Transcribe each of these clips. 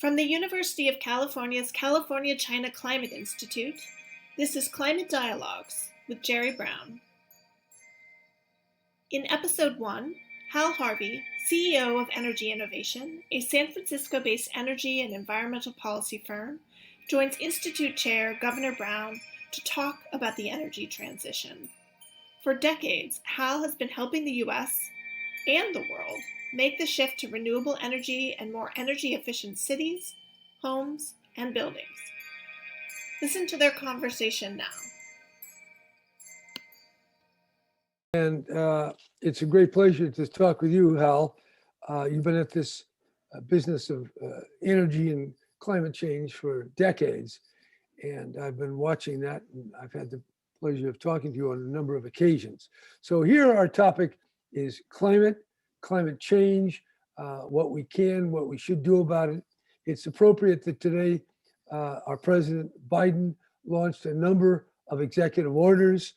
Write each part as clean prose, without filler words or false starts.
From the University of California's California-China Climate Institute, this is Climate Dialogues with Jerry Brown. In Episode 1, Hal Harvey, CEO of Energy Innovation, a San Francisco-based energy and environmental policy firm, joins Institute Chair Governor Brown to talk about the energy transition. For decades, Hal has been helping the U.S. and the world make the shift to renewable energy and more energy-efficient cities, homes, and buildings. Listen to their conversation now. And it's a great pleasure to talk with you, Hal. You've been at this business of energy and climate change for decades, and I've been watching that, and I've had the pleasure of talking to you on a number of occasions. So here our topic is climate change, what we can, what we should do about it. It's appropriate that today our President Biden launched a number of executive orders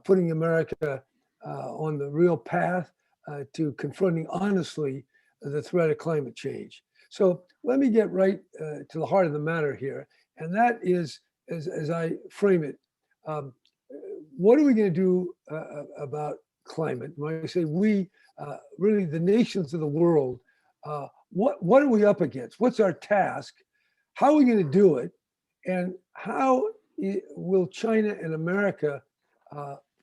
putting America on the real path to confronting honestly the threat of climate change. So let me get right to the heart of the matter here. And that is, as I frame it, what are we going to do about climate? When I say we, really the nations of the world, what are we up against? What's our task? How are we going to do it? And how will China and America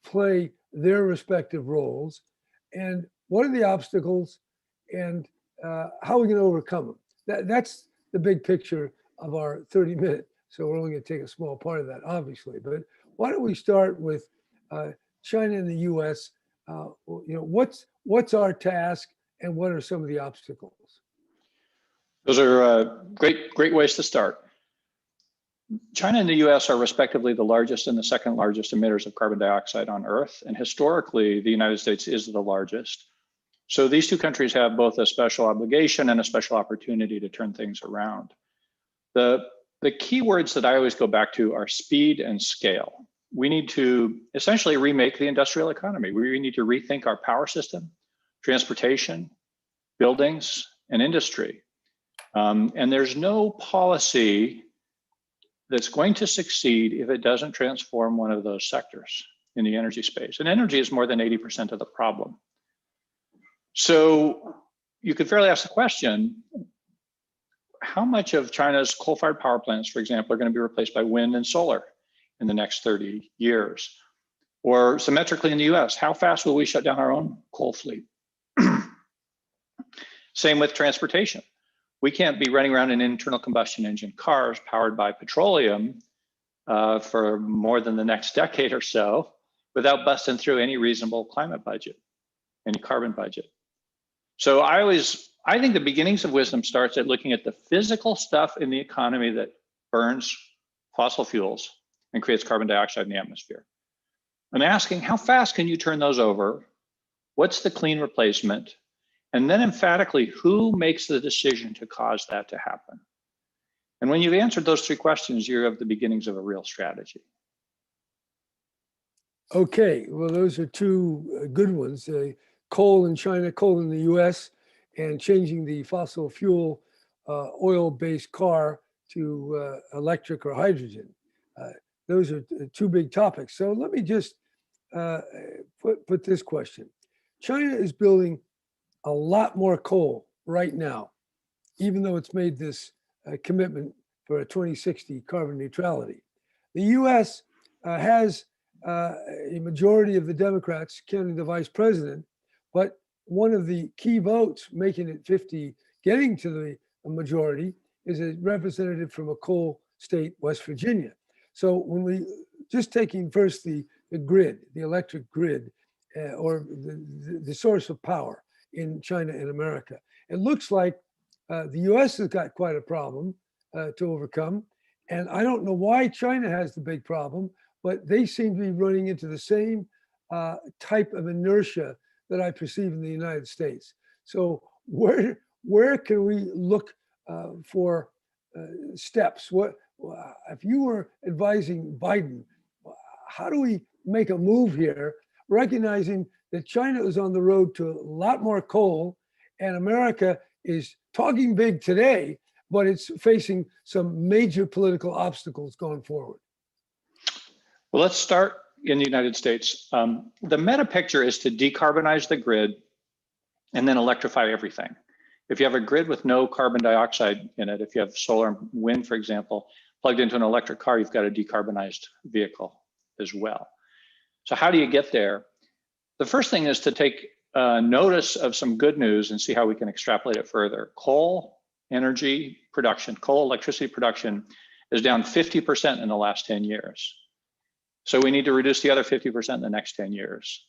play their respective roles? And what are the obstacles? And how are we going to overcome them? That's the big picture of our 30-minute. So we're only going to take a small part of that, obviously. But why don't we start with China and the U.S.? What's our task, and what are some of the obstacles? Those are great ways to start. China and the U.S. are respectively the largest and the second largest emitters of carbon dioxide on Earth, and historically, the United States is the largest. So these two countries have both a special obligation and a special opportunity to turn things around. The key words that I always go back to are speed and scale. We need to essentially remake the industrial economy. We need to rethink our power system, transportation, buildings, and industry. And there's no policy that's going to succeed if it doesn't transform one of those sectors in the energy space. And energy is more than 80% of the problem. So you could fairly ask the question, how much of China's coal-fired power plants, for example, are going to be replaced by wind and solar in the next 30 years? Or symmetrically in the US, how fast will we shut down our own coal fleet? Same with transportation. We can't be running around in internal combustion engine cars powered by petroleum for more than the next decade or so without busting through any reasonable climate budget, any carbon budget. So I think the beginnings of wisdom starts at looking at the physical stuff in the economy that burns fossil fuels and creates carbon dioxide in the atmosphere. I'm asking, how fast can you turn those over? What's the clean replacement? And then emphatically, who makes the decision to cause that to happen? And when you've answered those three questions, you have the beginnings of a real strategy. Okay, well, those are two good ones. Coal in China, coal in the US, and changing the fossil fuel oil-based car to electric or hydrogen. Those are two big topics. So let me just put this question. China is building a lot more coal right now, even though it's made this commitment for a 2060 carbon neutrality. The US has a majority of the Democrats, counting the vice president, but one of the key votes making it 50, getting to the majority, is a representative from a coal state, West Virginia. So when we, just taking first the grid, the electric grid, or the source of power in China and America, it looks like the US has got quite a problem to overcome. And I don't know why China has the big problem, but they seem to be running into the same type of inertia that I perceive in the United States. So where can we look for steps? If you were advising Biden, how do we make a move here, recognizing that China is on the road to a lot more coal and America is talking big today, but it's facing some major political obstacles going forward. Well, let's start in the United States. The meta picture is to decarbonize the grid and then electrify everything. If you have a grid with no carbon dioxide in it, if you have solar and wind, for example, plugged into an electric car, you've got a decarbonized vehicle as well. So how do you get there? The first thing is to take notice of some good news and see how we can extrapolate it further. Coal energy production, coal electricity production is down 50% in the last 10 years. So we need to reduce the other 50% in the next 10 years.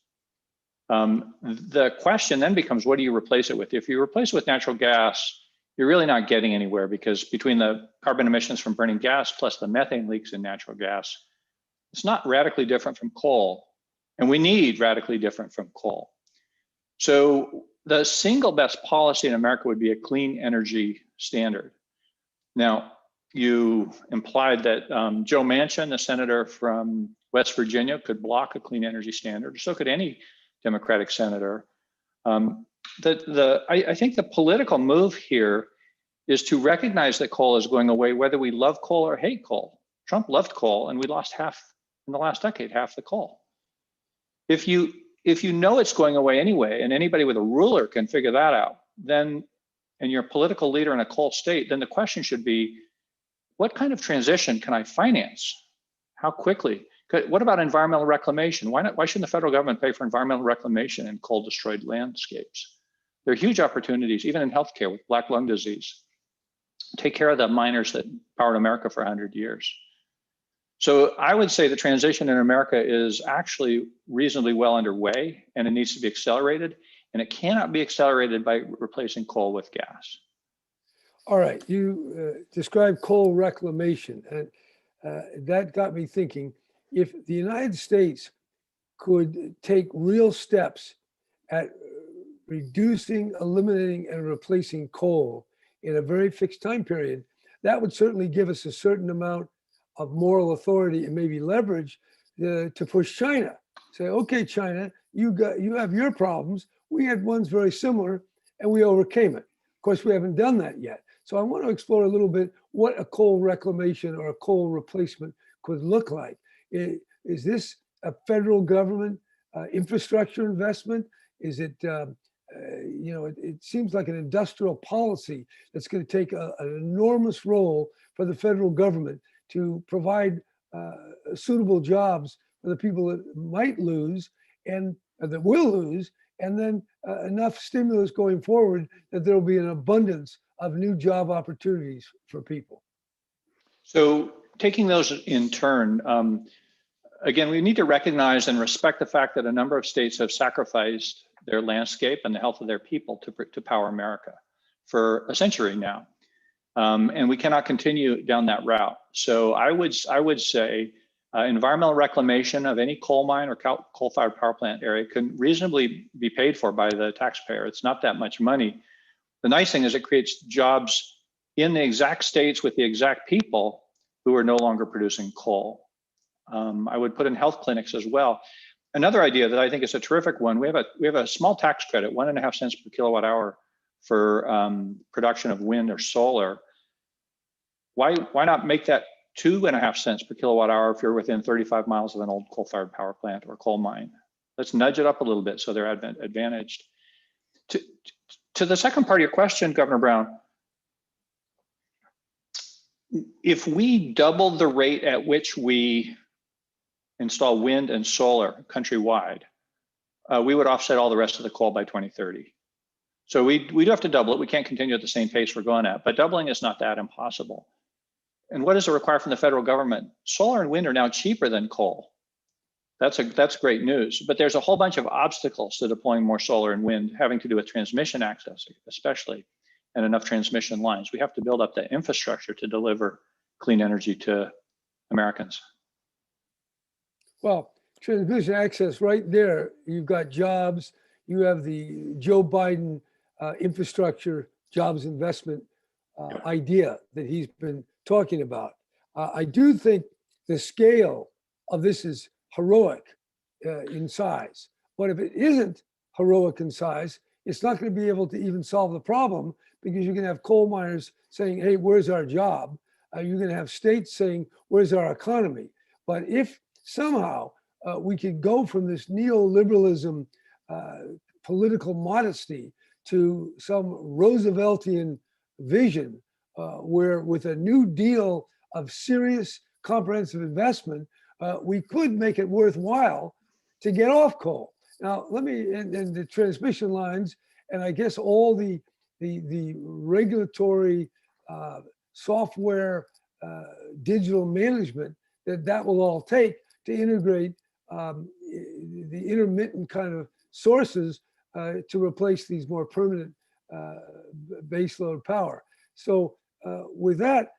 The question then becomes, what do you replace it with? If you replace it with natural gas, you're really not getting anywhere, because between the carbon emissions from burning gas plus the methane leaks in natural gas, it's not radically different from coal, and we need radically different from coal. So the single best policy in America would be a clean energy standard. Now, you implied that Joe Manchin, the senator from West Virginia, could block a clean energy standard. So could any Democratic senator. I think the political move here is to recognize that coal is going away, whether we love coal or hate coal. Trump loved coal, and we lost half in the last decade, half the coal. If you know it's going away anyway, and anybody with a ruler can figure that out, then, and you're a political leader in a coal state, then the question should be, what kind of transition can I finance? How quickly? What about environmental reclamation? Why shouldn't the federal government pay for environmental reclamation in coal destroyed landscapes? There are huge opportunities, even in healthcare with black lung disease. Take care of the miners that powered America for 100 years. So I would say the transition in America is actually reasonably well underway, and it needs to be accelerated, and it cannot be accelerated by replacing coal with gas. All right, you described coal reclamation, and that got me thinking, if the United States could take real steps at reducing, eliminating, and replacing coal in a very fixed time period, that would certainly give us a certain amount of moral authority and maybe leverage to push China. Say, okay, China, you have your problems. We had ones very similar, and we overcame it. Of course, we haven't done that yet. So I want to explore a little bit what a coal reclamation or a coal replacement could look like. Is this a federal government infrastructure investment? Is it, it seems like an industrial policy that's going to take an enormous role for the federal government to provide suitable jobs for the people that might lose and that will lose, and then enough stimulus going forward that there will be an abundance of new job opportunities for people. So taking those in turn, again, we need to recognize and respect the fact that a number of states have sacrificed their landscape and the health of their people to power America for a century now. And we cannot continue down that route. So I would say environmental reclamation of any coal mine or coal-fired power plant area can reasonably be paid for by the taxpayer. It's not that much money. The nice thing is it creates jobs in the exact states with the exact people who are no longer producing coal. I would put in health clinics as well. Another idea that I think is a terrific one, we have a small tax credit, 1.5 cents per kilowatt hour for production of wind or solar. Why not make that 2.5 cents per kilowatt hour if you're within 35 miles of an old coal-fired power plant or coal mine? Let's nudge it up a little bit so they're advantaged. To the second part of your question, Governor Brown, if we doubled the rate at which we install wind and solar countrywide, we would offset all the rest of the coal by 2030. So we do have to double it. We can't continue at the same pace we're going at, but doubling is not that impossible. And what does it require from the federal government? Solar and wind are now cheaper than coal. That's great news, but there's a whole bunch of obstacles to deploying more solar and wind, having to do with transmission access, especially, and enough transmission lines. We have to build up the infrastructure to deliver clean energy to Americans. Well, transmission access right there, you've got jobs, you have the Joe Biden infrastructure jobs investment idea that he's been talking about. I do think the scale of this is heroic in size, but if it isn't heroic in size, it's not going to be able to even solve the problem, because you're going to have coal miners saying, hey, where's our job? You're going to have states saying, where's our economy? But if somehow we could go from this neoliberalism, political modesty, to some Rooseveltian vision, where with a new deal of serious comprehensive investment, we could make it worthwhile to get off coal. Now, let me, and the transmission lines, and I guess all the regulatory software, digital management that will all take to integrate the intermittent kind of sources to replace these more permanent baseload power. So with that,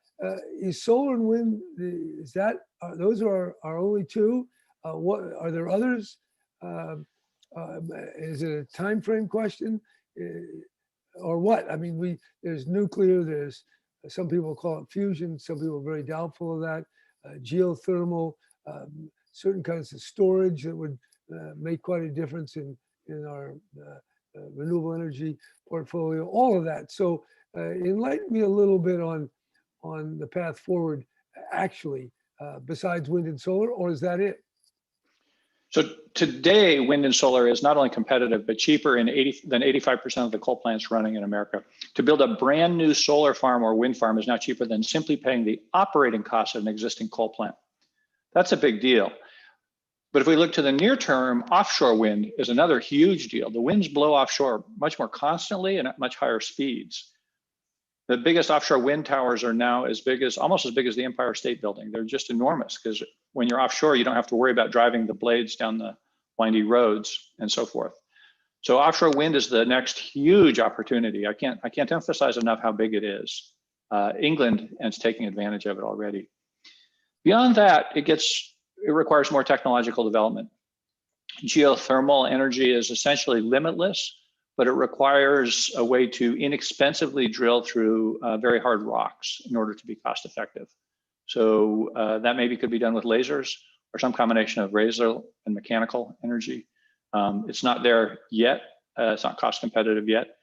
is solar and wind, is that, those are our only two? What are there others? Is it a time frame question, or what? I mean, there's nuclear, there's, some people call it fusion, some people are very doubtful of that, geothermal, certain kinds of storage that would make quite a difference in our renewable energy portfolio, all of that. So enlighten me a little bit on the path forward, actually, besides wind and solar, or is that it? So today, wind and solar is not only competitive, but cheaper than 85% of the coal plants running in America. To build a brand new solar farm or wind farm is now cheaper than simply paying the operating costs of an existing coal plant. That's a big deal. But if we look to the near term, offshore wind is another huge deal. The winds blow offshore much more constantly and at much higher speeds. The biggest offshore wind towers are now almost as big as the Empire State Building. They're just enormous, because when you're offshore, you don't have to worry about driving the blades down the windy roads and so forth. So offshore wind is the next huge opportunity. I can't emphasize enough how big it is. England is taking advantage of it already. Beyond that, it requires more technological development. Geothermal energy is essentially limitless, but it requires a way to inexpensively drill through very hard rocks in order to be cost effective. So that maybe could be done with lasers or some combination of laser and mechanical energy. It's not there yet. It's not cost competitive yet.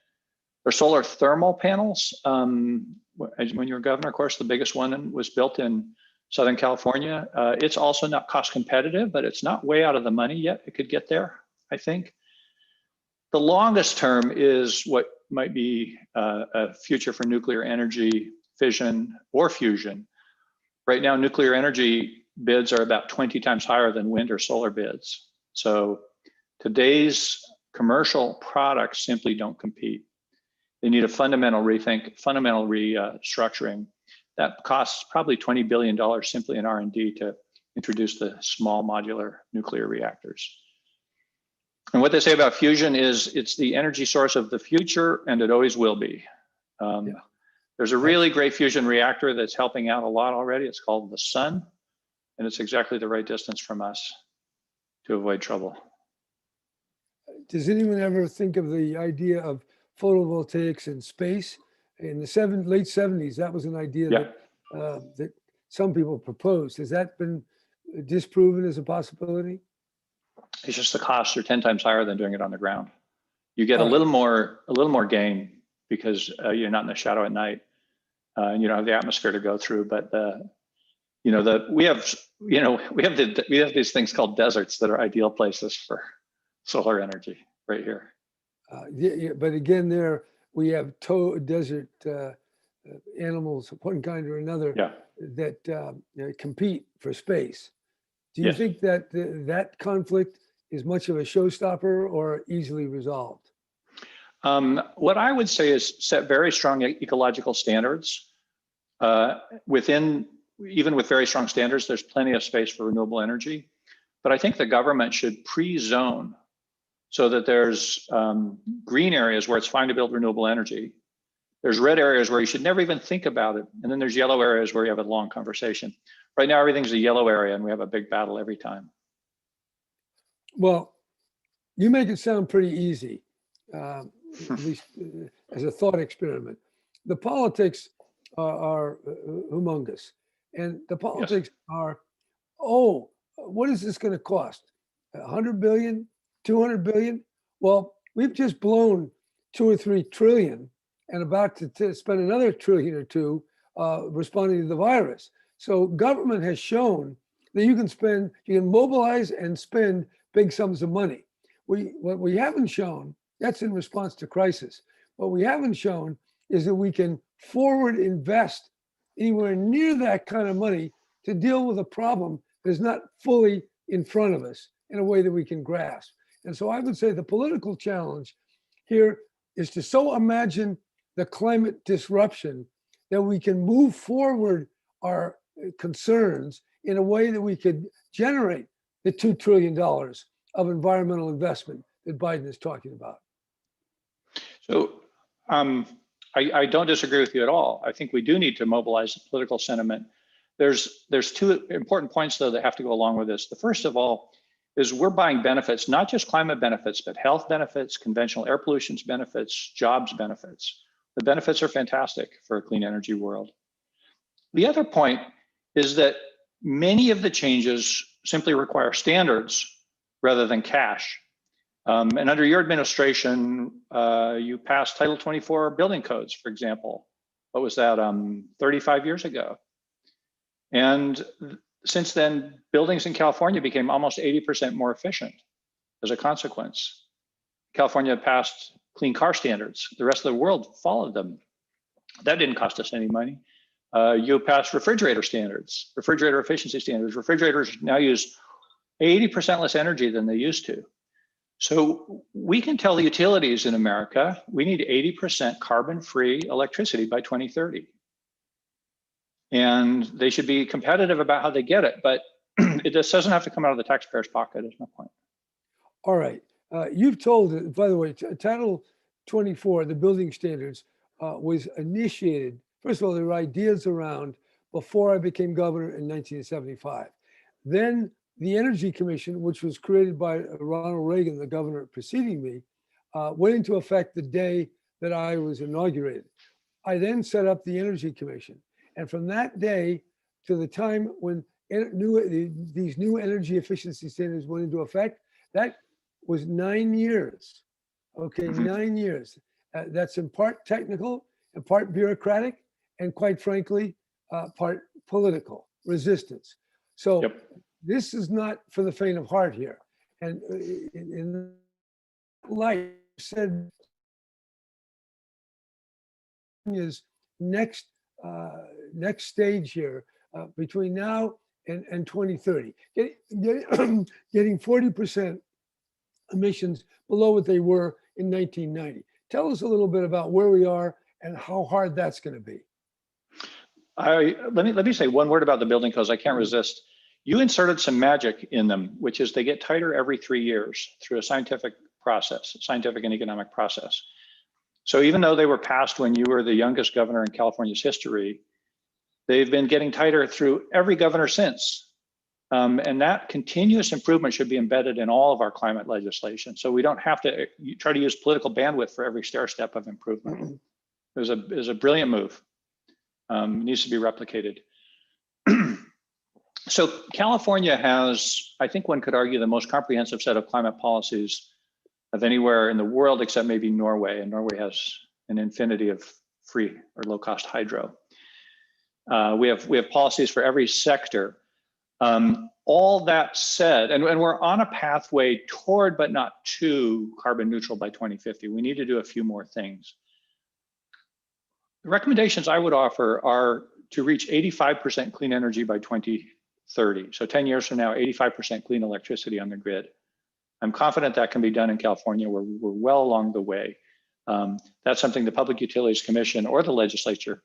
There's solar thermal panels. When you were governor, of course, the biggest one was built in Southern California. It's also not cost competitive, but it's not way out of the money yet. It could get there, I think. The longest term is what might be a future for nuclear energy, fission or fusion. Right now, nuclear energy bids are about 20 times higher than wind or solar bids. So today's commercial products simply don't compete. They need a fundamental rethink, fundamental restructuring. That costs probably $20 billion simply in R&D to introduce the small modular nuclear reactors. And what they say about fusion is it's the energy source of the future, and it always will be. There's a really great fusion reactor that's helping out a lot already. It's called the sun, and it's exactly the right distance from us to avoid trouble. Does anyone ever think of the idea of photovoltaics in space? In the late 70s, that was an idea that some people proposed. Has that been disproven as a possibility? It's just the costs are 10 times higher than doing it on the ground. You get a little more gain because you're not in the shadow at night, and you don't have the atmosphere to go through. But we have these things called deserts that are ideal places for solar energy right here. But again, there we have desert animals of one kind or another that compete for space. Do you think that that conflict is much of a showstopper or easily resolved? What I would say is set very strong ecological standards. Even with very strong standards, there's plenty of space for renewable energy. But I think the government should pre-zone so that there's green areas where it's fine to build renewable energy. There's red areas where you should never even think about it. And then there's yellow areas where you have a long conversation. Right now, everything's a yellow area and we have a big battle every time. Well, you make it sound pretty easy, at least as a thought experiment. The politics are humongous. And the politics are, what is this going to cost? 100 billion, 200 billion? Well, we've just blown 2 or 3 trillion and about to spend another trillion or two responding to the virus. So government has shown that you can mobilize and spend big sums of money. What we haven't shown, that's in response to crisis. What we haven't shown is that we can forward invest anywhere near that kind of money to deal with a problem that is not fully in front of us in a way that we can grasp. And so I would say the political challenge here is to so imagine the climate disruption that we can move forward our concerns in a way that we could generate the $2 trillion of environmental investment that Biden is talking about. So I don't disagree with you at all. I think we do need to mobilize the political sentiment. There's 2 important points, though, that have to go along with this. The first of all is we're buying benefits, not just climate benefits, but health benefits, conventional air pollution benefits, jobs benefits. The benefits are fantastic for a clean energy world. The other point is that many of the changes simply require standards rather than cash. And under your administration, you passed Title 24 building codes, for example. What was that, 35 years ago? And since then, buildings in California became almost 80% more efficient as a consequence. California passed clean car standards. The rest of the world followed them. That didn't cost us any money. You passed refrigerator standards, refrigerator efficiency standards. Refrigerators now use 80% less energy than they used to. So we can tell the utilities in America, we need 80% carbon-free electricity by 2030. And they should be competitive about how they get it, but it just doesn't have to come out of the taxpayer's pocket, is my point. All right. You've told, by the way, Title 24, the building standards, was initiated. First of all, there were ideas around before I became governor in 1975. Then the Energy Commission, which was created by Ronald Reagan, the governor preceding me, went into effect the day that I was inaugurated. I then set up the Energy Commission. And from that day to the time when these new energy efficiency standards went into effect, that was 9 years. Okay, 9 years. That's in part technical, in part bureaucratic, and quite frankly, part political resistance. So yep. This is not for the faint of heart here. And in like said, is next stage here between now and 2030, getting 40% emissions below what they were in 1990. Tell us a little bit about where we are and how hard that's going to be. Let me say one word about the building codes. I can't resist. You inserted some magic in them, which is they get tighter every 3 years through a scientific process, scientific and economic process. So even though they were passed when you were the youngest governor in California's history, they've been getting tighter through every governor since. And that continuous improvement should be embedded in all of our climate legislation. So we don't have to try to use political bandwidth for every stair step of improvement. It was a brilliant move. It needs to be replicated. So California has, I think one could argue, the most comprehensive set of climate policies of anywhere in the world except maybe Norway. And Norway has an infinity of free or low-cost hydro. We have policies for every sector. All that said, and we're on a pathway toward, but not to, carbon neutral by 2050. We need to do a few more things. The recommendations I would offer are to reach 85% clean energy by 2030. So 10 years from now, 85% clean electricity on the grid. I'm confident that can be done in California. We're well along the way. That's something the Public Utilities Commission or the legislature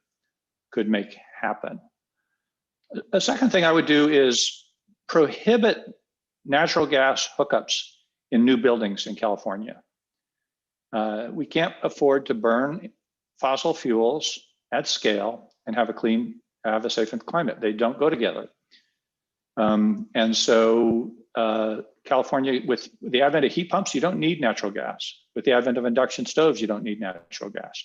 could make happen. A second thing I would do is prohibit natural gas hookups in new buildings in California. We can't afford to burn fossil fuels at scale and have a safe climate. They don't go together. And so California, with the advent of heat pumps, you don't need natural gas. With the advent of induction stoves, you don't need natural gas.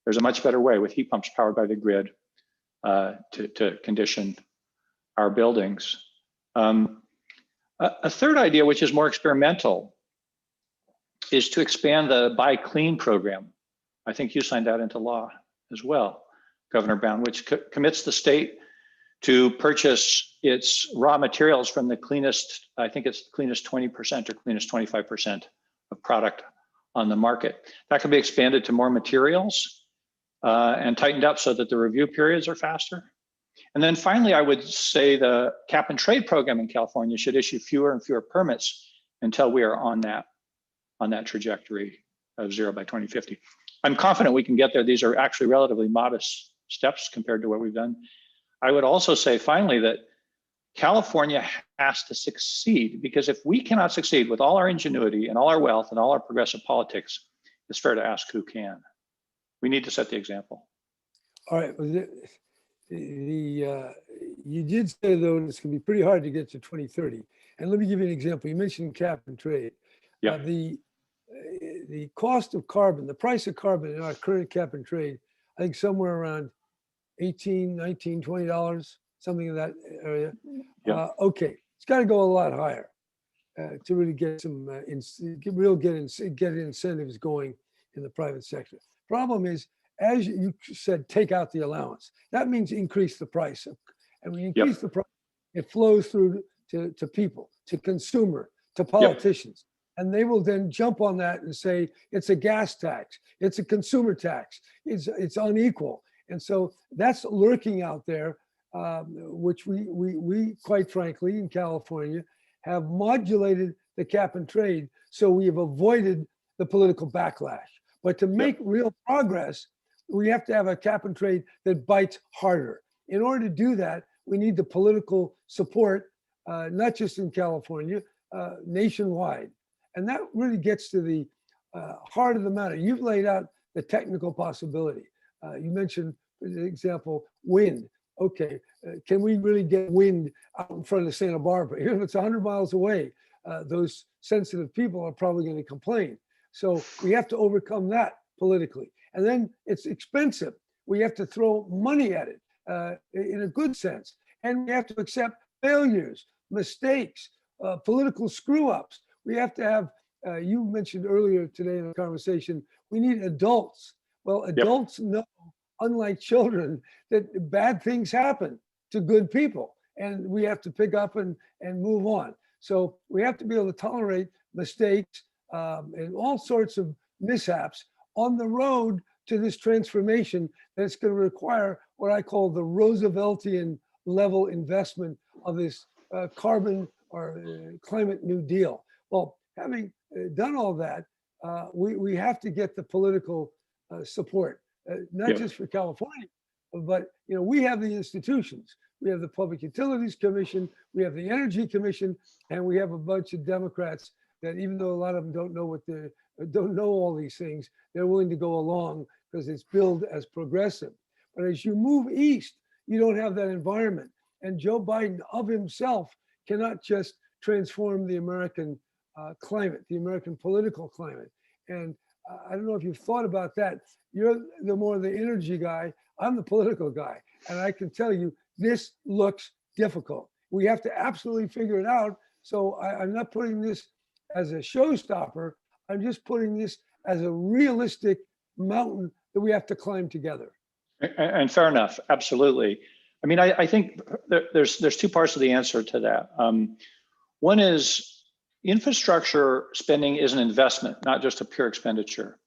There's a much better way with heat pumps powered by the grid to condition our buildings. A third idea, which is more experimental, is to expand the Buy Clean program. I think you signed that into law as well, Governor Brown, which commits the state to purchase its raw materials from the cleanest, I think it's the cleanest 20% or cleanest 25% of product on the market. That can be expanded to more materials and tightened up so that the review periods are faster. And then finally, I would say the cap and trade program in California should issue fewer and fewer permits until we are on that trajectory of zero by 2050. I'm confident we can get there. These are actually relatively modest steps compared to what we've done. I would also say finally that California has to succeed, because if we cannot succeed with all our ingenuity and all our wealth and all our progressive politics, it's fair to ask who can. We need to set the example. All right. Well, you did say, though, it's going to be pretty hard to get to 2030. And let me give you an example. You mentioned cap and trade. Yeah. The cost of carbon, the price of carbon in our current cap and trade, I think somewhere around $18, $19, $20, something in that area. Yeah. Okay, it's got to go a lot higher to really get some get incentives going in the private sector. Problem is, as you said, take out the allowance. That means increase the price, and when you increase the price, it flows through to people, to consumer, to politicians. And they will then jump on that and say, it's a gas tax, it's a consumer tax, it's unequal. And so that's lurking out there, which we quite frankly in California have modulated the cap and trade, so we have avoided the political backlash. But to make real progress, we have to have a cap and trade that bites harder. In order to do that, we need the political support, not just in California, nationwide. And that really gets to the heart of the matter. You've laid out the technical possibility. You mentioned, for example, wind. Okay, can we really get wind out in front of Santa Barbara? Even if it's 100 miles away, those sensitive people are probably going to complain. So we have to overcome that politically. And then it's expensive. We have to throw money at it in a good sense. And we have to accept failures, mistakes, political screw-ups. We have to have, you mentioned earlier today in the conversation, we need adults. Well, adults know, unlike children, that bad things happen to good people. And we have to pick up and move on. So we have to be able to tolerate mistakes and all sorts of mishaps on the road to this transformation that's going to require what I call the Rooseveltian level investment of this carbon or climate New Deal. Well, having done all that, we have to get the political support, not just for California, but we have the institutions. We have the Public Utilities Commission, we have the Energy Commission, and we have a bunch of Democrats that, even though a lot of them don't know all these things, they're willing to go along because it's billed as progressive. But as you move east, you don't have that environment. And Joe Biden of himself cannot just transform the American climate, the American political climate. And I don't know if you've thought about that. You're the more the energy guy, I'm the political guy. And I can tell you, this looks difficult. We have to absolutely figure it out. So I'm not putting this as a showstopper. I'm just putting this as a realistic mountain that we have to climb together. And fair enough, absolutely. I mean, I think there's two parts of the answer to that. One is infrastructure spending is an investment, not just a pure expenditure.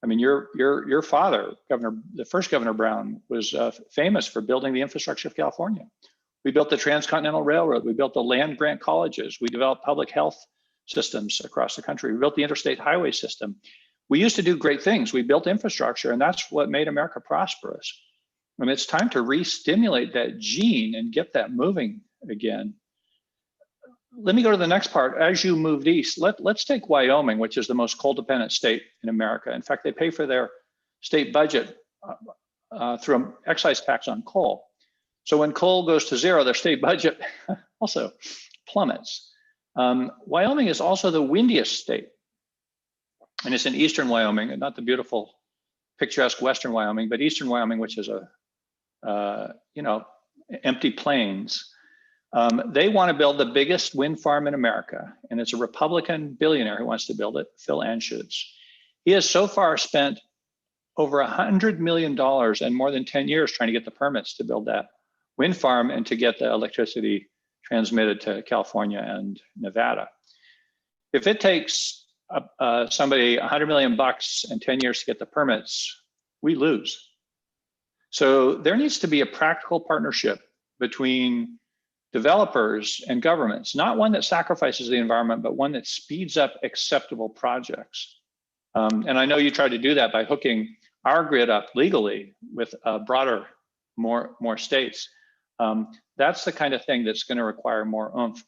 I mean, your father, the first Governor Brown, was famous for building the infrastructure of California. We built the Transcontinental Railroad. We built the land grant colleges. We developed public health systems across the country. We built the interstate highway system. We used to do great things. We built infrastructure, and that's what made America prosperous. I mean, it's time to re-stimulate that gene and get that moving again. Let me go to the next part. As you moved east, let's take Wyoming, which is the most coal-dependent state in America. In fact, they pay for their state budget through an excise tax on coal. So when coal goes to zero, their state budget also plummets. Wyoming is also the windiest state. And it's in eastern Wyoming, and not the beautiful, picturesque western Wyoming, but eastern Wyoming, which is empty plains. They want to build the biggest wind farm in America, and it's a Republican billionaire who wants to build it, Phil Anschutz. He has so far spent over $100 million and more than 10 years trying to get the permits to build that wind farm and to get the electricity transmitted to California and Nevada. If it takes somebody $100 million and 10 years to get the permits, we lose. So there needs to be a practical partnership between developers and governments, not one that sacrifices the environment, but one that speeds up acceptable projects. And I know you tried to do that by hooking our grid up legally with broader, more states. That's the kind of thing that's going to require more oomph.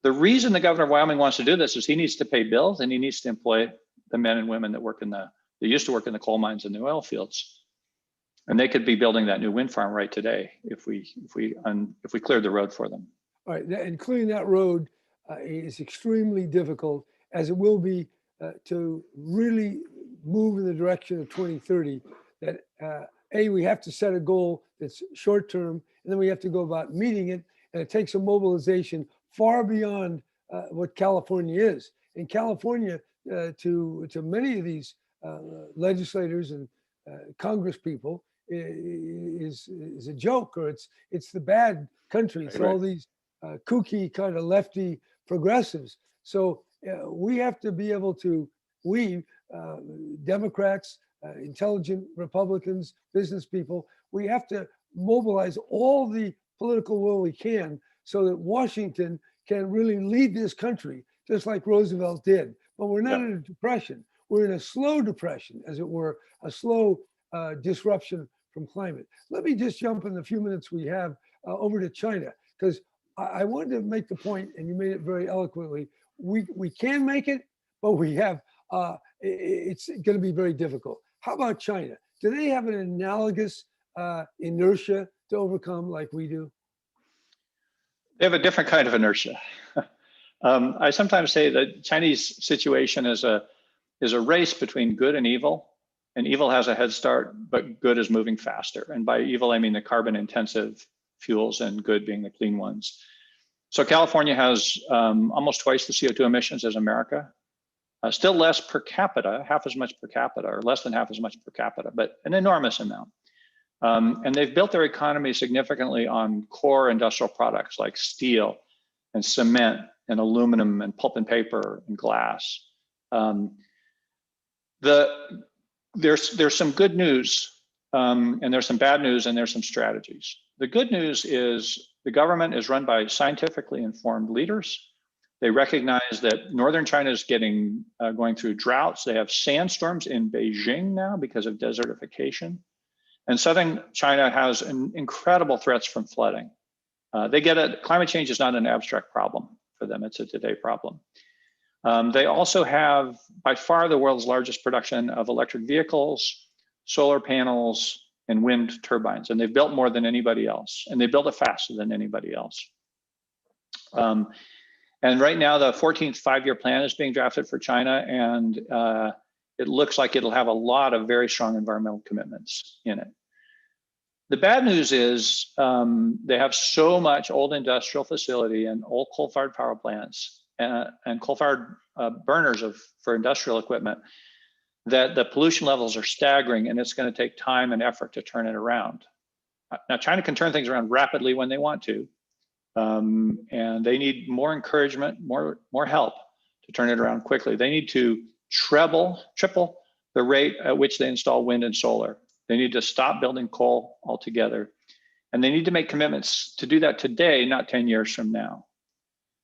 The reason the governor of Wyoming wants to do this is he needs to pay bills and he needs to employ the men and women that used to work in the coal mines and the oil fields. And they could be building that new wind farm right today if we cleared the road for them. All right, and clearing that road is extremely difficult, as it will be to really move in the direction of 2030. That we have to set a goal that's short term, and then we have to go about meeting it, and it takes a mobilization far beyond what California is. In California, to many of these legislators and Congress people, is a joke, or it's the bad country. It's all these kooky kind of lefty progressives. So we have to be able to, Democrats, intelligent Republicans, business people, we have to mobilize all the political will we can so that Washington can really lead this country, just like Roosevelt did. But we're not in a depression. We're in a slow depression, as it were, a slow disruption from climate. Let me just jump in the few minutes we have over to China, because I wanted to make the point, and you made it very eloquently. We can make it, but we have, it's going to be very difficult. How about China? Do they have an analogous inertia to overcome like we do? They have a different kind of inertia. I sometimes say that Chinese situation is a race between good and evil evil has a head start, but good is moving faster. And by evil, I mean the carbon intensive fuels, and good being the clean ones. So California has almost twice the CO2 emissions as America. Still less per capita, half as much per capita, or less than half as much per capita, but an enormous amount. And they've built their economy significantly on core industrial products like steel and cement and aluminum and pulp and paper and glass. There's some good news, and there's some bad news, and there's some strategies. The good news is the government is run by scientifically informed leaders. They recognize that northern China is going through droughts. They have sandstorms in Beijing now because of desertification. And southern China has incredible threats from flooding. They get it. Climate change is not an abstract problem for them. It's a today problem. They also have by far the world's largest production of electric vehicles, solar panels, and wind turbines. And they've built more than anybody else. And they build it faster than anybody else. And right now, the 14th five-year plan is being drafted for China. And it looks like it'll have a lot of very strong environmental commitments in it. The bad news is they have so much old industrial facility and old coal-fired power plants and coal-fired burners for industrial equipment that the pollution levels are staggering, and it's going to take time and effort to turn it around. Now, China can turn things around rapidly when they want to, and they need more encouragement, more help to turn it around quickly. They need to triple the rate at which they install wind and solar. They need to stop building coal altogether, and they need to make commitments to do that today, not 10 years from now.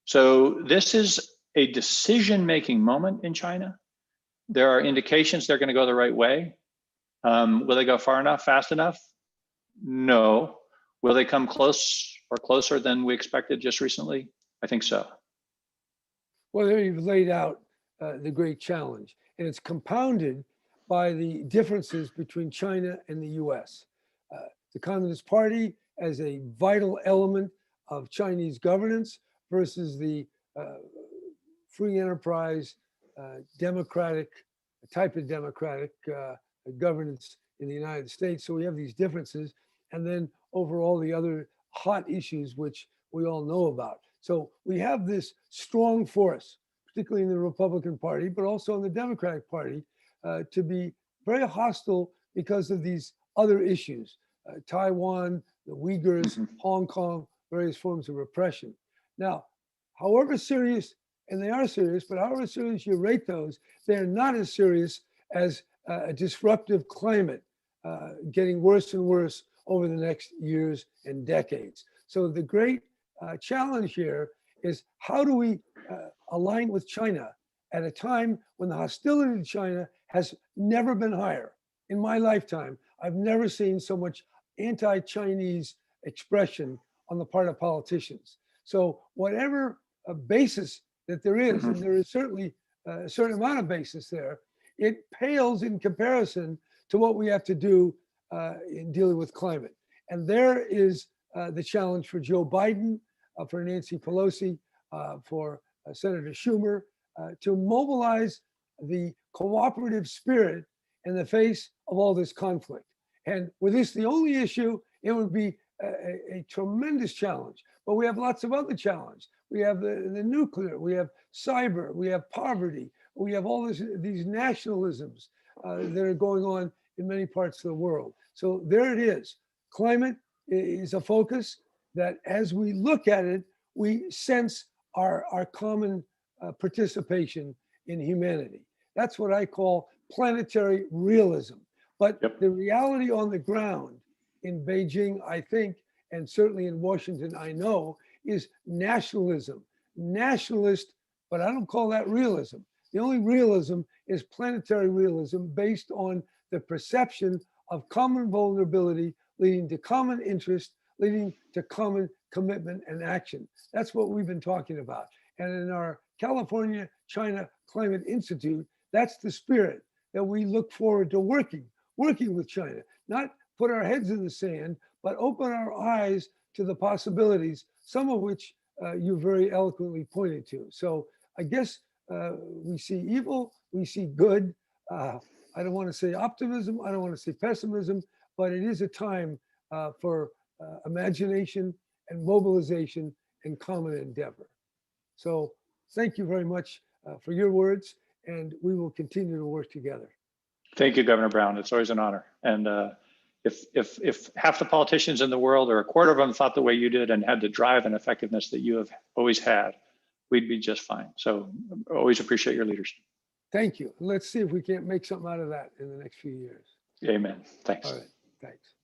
So this is a decision-making moment in China. There are indications they're going to go the right way. Will they go far enough, fast enough? No. Will they come close or closer than we expected just recently? I think so. Well, there you've laid out the great challenge, and it's compounded by the differences between China and the US. The Communist Party as a vital element of Chinese governance versus the free enterprise, democratic type of democratic governance in the United States. So we have these differences, and then overall the other hot issues which we all know about. So we have this strong force, particularly in the Republican Party, but also in the Democratic Party, to be very hostile because of these other issues, Taiwan, the Uyghurs, Hong Kong, various forms of repression. Now, however serious, and they are serious, but however serious you rate those, they're not as serious as a disruptive climate getting worse and worse over the next years and decades. So the great challenge here is, how do we align with China at a time when the hostility to China has never been higher? In my lifetime, I've never seen so much anti-Chinese expression on the part of politicians. So whatever basis that there is, and there is certainly a certain amount of basis there, it pales in comparison to what we have to do in dealing with climate. And there is the challenge for Joe Biden, for Nancy Pelosi, for Senator Schumer, to mobilize the cooperative spirit in the face of all this conflict. And with this the only issue, it would be a tremendous challenge. But we have lots of other challenges. We have the nuclear, we have cyber, we have poverty, we have all these nationalisms that are going on in many parts of the world. So there it is. Climate is a focus that, as we look at it, we sense our common participation in humanity. That's what I call planetary realism. But the reality on the ground in Beijing, I think, and certainly in Washington, I know, is nationalism. Nationalist, but I don't call that realism. The only realism is planetary realism based on the perception of common vulnerability leading to common interest, leading to common commitment and action. That's what we've been talking about. And in our California China Climate Institute, that's the spirit that we look forward to working with China. Not put our heads in the sand, but open our eyes to the possibilities, some of which you very eloquently pointed to. So I guess we see evil, we see good. I don't want to say optimism, I don't want to say pessimism, but it is a time for imagination and mobilization and common endeavor. So thank you very much for your words, and we will continue to work together. Thank you, Governor Brown. It's always an honor. And if half the politicians in the world, or a quarter of them, thought the way you did and had the drive and effectiveness that you have always had, we'd be just fine. So always appreciate your leadership. Thank you. Let's see if we can't make something out of that in the next few years. Amen. Thanks. All right. Thanks.